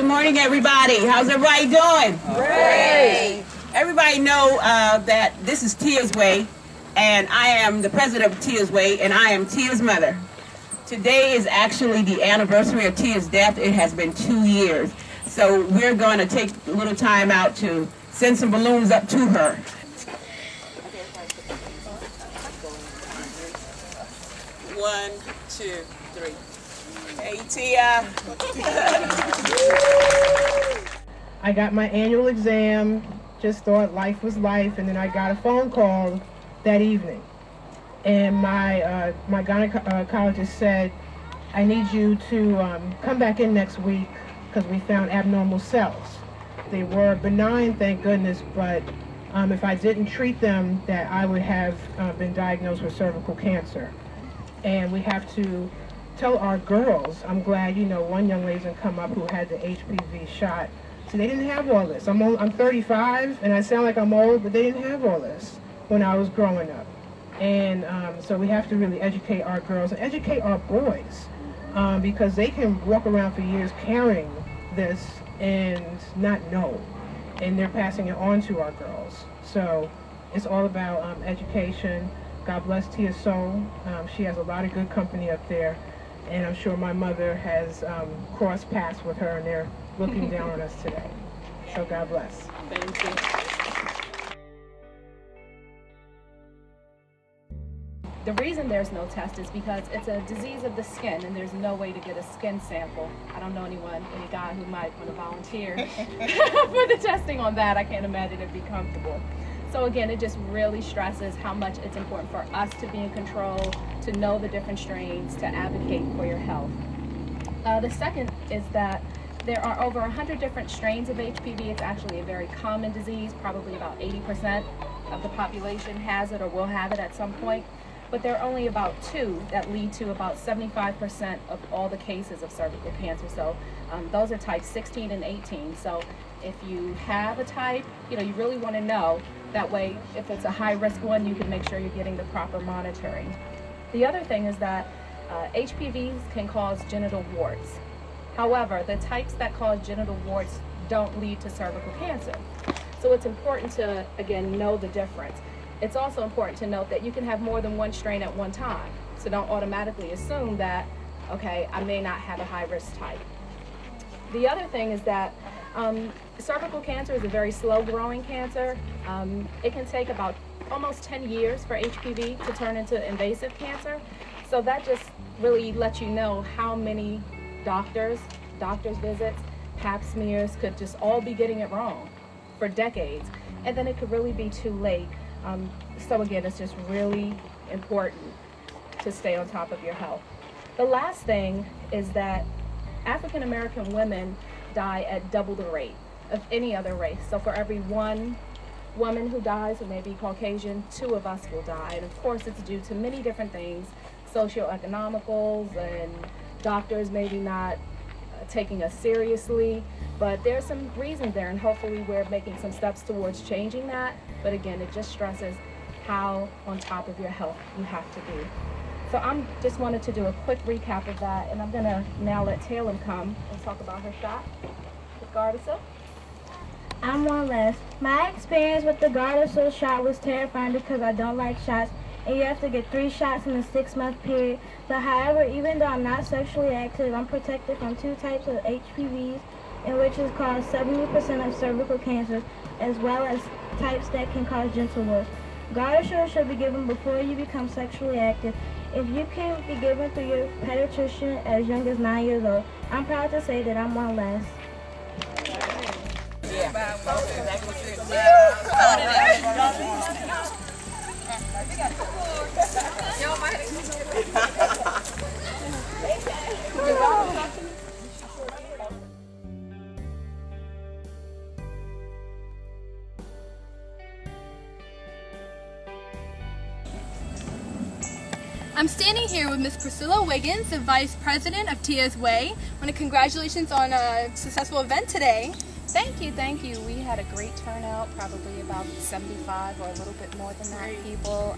Good morning, everybody. How's everybody doing? Great. Everybody know that this is Tia's Way, and I am the president of Tia's Way, and I am Tia's mother. Today is actually the anniversary of Tia's death. It has been 2 years. So we're going to take a little time out to send some balloons up to her. 1, 2, 3. Hey, Tia. I got my annual exam, just thought life was life, and then I got a phone call that evening. And my gynecologist said, I need you to come back in next week because we found abnormal cells. They were benign, thank goodness, but if I didn't treat them, that I would have been diagnosed with cervical cancer. And we have to tell our girls, I'm glad, you know, one young lady's gonna come up who had the HPV shot. So they didn't have all this. I'm 35, and I sound like I'm old, but they didn't have all this when I was growing up. And so we have to really educate our girls and educate our boys because they can walk around for years carrying this and not know. And they're passing it on to our girls. So it's all about education. God bless Tia's soul. She has a lot of good company up there. And I'm sure my mother has crossed paths with her, and they're looking down on us today. So God bless. Thank you. The reason there's no test is because it's a disease of the skin, and there's no way to get a skin sample. I don't know any guy who might want to volunteer for the testing on that. I can't imagine it'd be comfortable. So again, it just really stresses how much it's important for us to be in control, to know the different strains, to advocate for your health. The second is that there are over 100 different strains of HPV. It's actually a very common disease. Probably about 80% of the population has it or will have it at some point. But there are only about 2 that lead to about 75% of all the cases of cervical cancer. So those are types 16 and 18. So if you have a type, you really want to know. That way, if it's a high-risk one, you can make sure you're getting the proper monitoring. The other thing is that HPVs can cause genital warts. However, the types that cause genital warts don't lead to cervical cancer. So it's important to, again, know the difference. It's also important to note that you can have more than one strain at one time. So don't automatically assume that, okay, I may not have a high-risk type. The other thing is that cervical cancer is a very slow-growing cancer. It can take about almost 10 years for HPV to turn into invasive cancer. So that just really lets you know how many doctors visits, pap smears could just all be getting it wrong for decades. And then it could really be too late. So again, it's just really important to stay on top of your health. The last thing is that African American women die at double the rate of any other race. So for every one woman who dies, who may be Caucasian, 2 of us will die. And of course, it's due to many different things, socioeconomicals, and doctors maybe not taking us seriously. But there's some reasons there, and hopefully we're making some steps towards changing that. But again, it just stresses how on top of your health you have to be. So I'm just wanted to do a quick recap of that, and I'm gonna now let Taylor come and talk about her shot with Gardasil. I'm one less. My experience with the Gardasil shot was terrifying because I don't like shots, and you have to get 3 shots in a 6-month period. But however, even though I'm not sexually active, I'm protected from 2 types of HPVs, in which is cause 70% of cervical cancers, as well as types that can cause genital warts. Gardasil should be given before you become sexually active. If you can be given through your pediatrician as young as 9 years old, I'm proud to say that I'm one less. I'm standing here with Miss Priscilla Wiggins, the Vice President of Tia's Way. I want to congratulations on a successful event today. Thank you, thank you. We had a great turnout, probably about 75 or a little bit more than that people.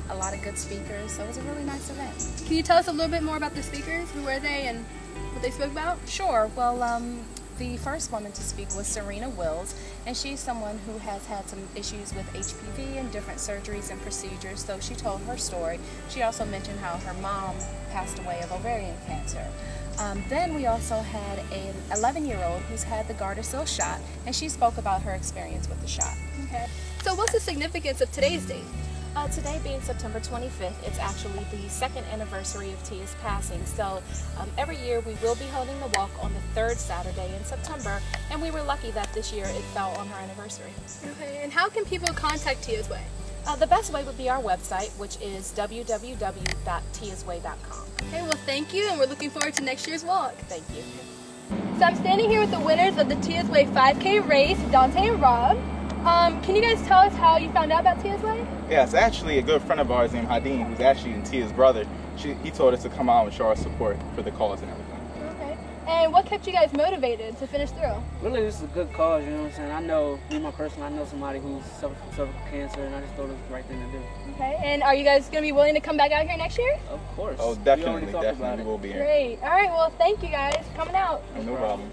A lot of good speakers, so it was a really nice event. Can you tell us a little bit more about the speakers? Who were they and what they spoke about? Sure. Well, The first woman to speak was Serena Wills, and she's someone who has had some issues with HPV and different surgeries and procedures, so she told her story. She also mentioned how her mom passed away of ovarian cancer. Then we also had an 11-year-old who's had the Gardasil shot, and she spoke about her experience with the shot. Okay. So what's the significance of today's date? Today being September 25th, it's actually the second anniversary of Tia's passing. So every year we will be holding the walk on the third Saturday in September, and we were lucky that this year it fell on her anniversary. Okay, and how can people contact Tia's Way? The best way would be our website, which is www.tiasway.com. Okay, well thank you, and we're looking forward to next year's walk. Thank you. So I'm standing here with the winners of the Tia's Way 5K race, Dante and Rob. Can you guys tell us how you found out about Tia's Way? Yeah, it's actually a good friend of ours named Hadeen, who's actually Tia's brother. He told us to come out and show our support for the cause and everything. Okay. And what kept you guys motivated to finish through? Really, this is a good cause, you know what I'm saying? I know, me, my person, I know somebody who's suffered from cervical cancer, and I just thought it was the right thing to do. Okay, and are you guys going to be willing to come back out here next year? Of course. Oh, definitely, we'll be here. Great. All right, well, thank you guys for coming out. No problem.